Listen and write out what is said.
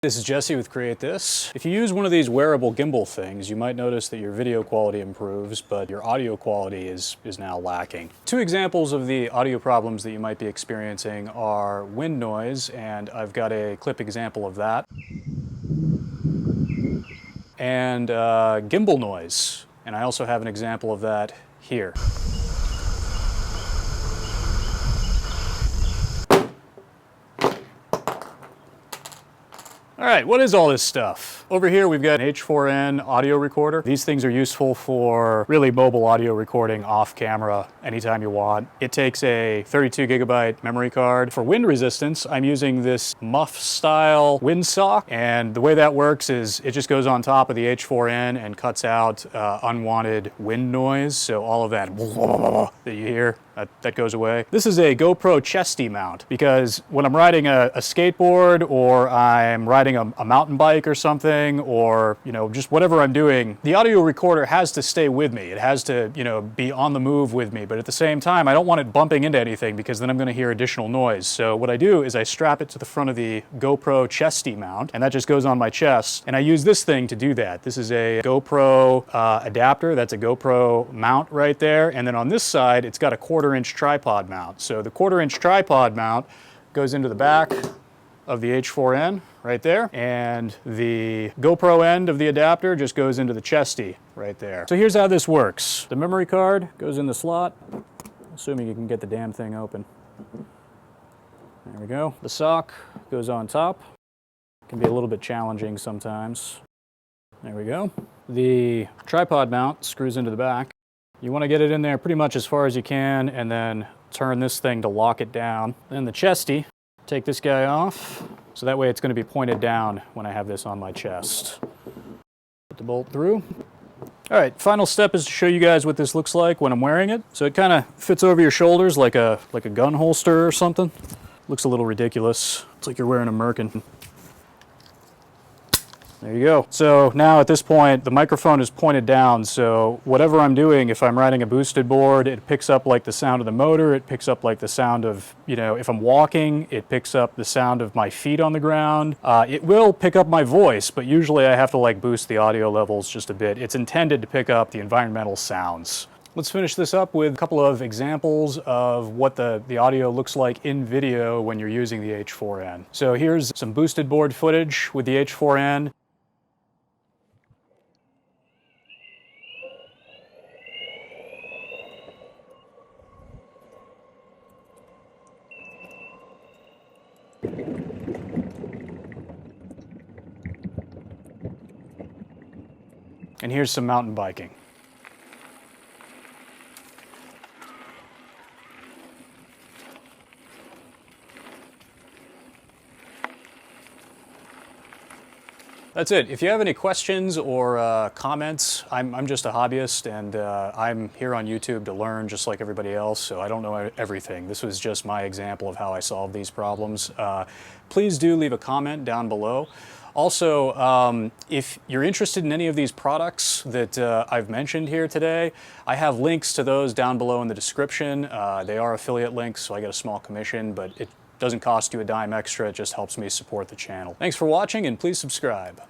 This is Jesse with Create This. If you use one of these wearable gimbal things, you might notice that your video quality improves, but your audio quality is now lacking. Two examples of the audio problems that you might be experiencing are wind noise, and I've got a clip example of that, and gimbal noise, and I also have an example of that here. All right, what is all this stuff? Over here we've got an H4n audio recorder. These things are useful for really mobile audio recording off camera anytime you want. It takes a 32 gigabyte memory card. For wind resistance, I'm using this muff style windsock, and the way that works is it just goes on top of the H4n and cuts out unwanted wind noise, so all of that that you hear, that goes away. This is a GoPro chesty mount because when I'm riding a skateboard or I'm riding a mountain bike or something, or just whatever I'm doing, the audio recorder has to stay with me. It has to be on the move with me, but at the same time I don't want it bumping into anything because then I'm going to hear additional noise. So what I do is I strap it to the front of the GoPro chesty mount, and that just goes on my chest, and I use this thing to do that. This is a GoPro adapter. That's a GoPro mount right there, and then on this side it's got a 1/4-inch tripod mount. So the 1/4-inch tripod mount goes into the back of the H4n right there, and the GoPro end of the adapter just goes into the chesty right there. So here's how this works. The memory card goes in the slot, assuming you can get the damn thing open. There we go. The sock goes on top. Can be a little bit challenging sometimes. There we go. The tripod mount screws into the back. You want to get it in there pretty much as far as you can, and then turn this thing to lock it down. Then the chesty, take this guy off, so that way it's going to be pointed down when I have this on my chest. Put the bolt through. All right, final step is to show you guys what this looks like when I'm wearing it. So it kind of fits over your shoulders like a gun holster or something. Looks a little ridiculous. It's like you're wearing a merkin. There you go. So now at this point, the microphone is pointed down, so whatever I'm doing, if I'm riding a boosted board, it picks up like the sound of the motor, it picks up like the sound of, if I'm walking, it picks up the sound of my feet on the ground. It will pick up my voice, but usually I have to boost the audio levels just a bit. It's intended to pick up the environmental sounds. Let's finish this up with a couple of examples of what the audio looks like in video when you're using the H4n. So here's some boosted board footage with the H4n. And here's some mountain biking. That's it. If you have any questions or comments, I'm just a hobbyist, and I'm here on YouTube to learn just like everybody else, so I don't know everything. This was just my example of how I solve these problems. Please do leave a comment down below. Also, if you're interested in any of these products that I've mentioned here today, I have links to those down below in the description. They are affiliate links, so I get a small commission, but it doesn't cost you a dime extra. It just helps me support the channel. Thanks for watching, and please subscribe.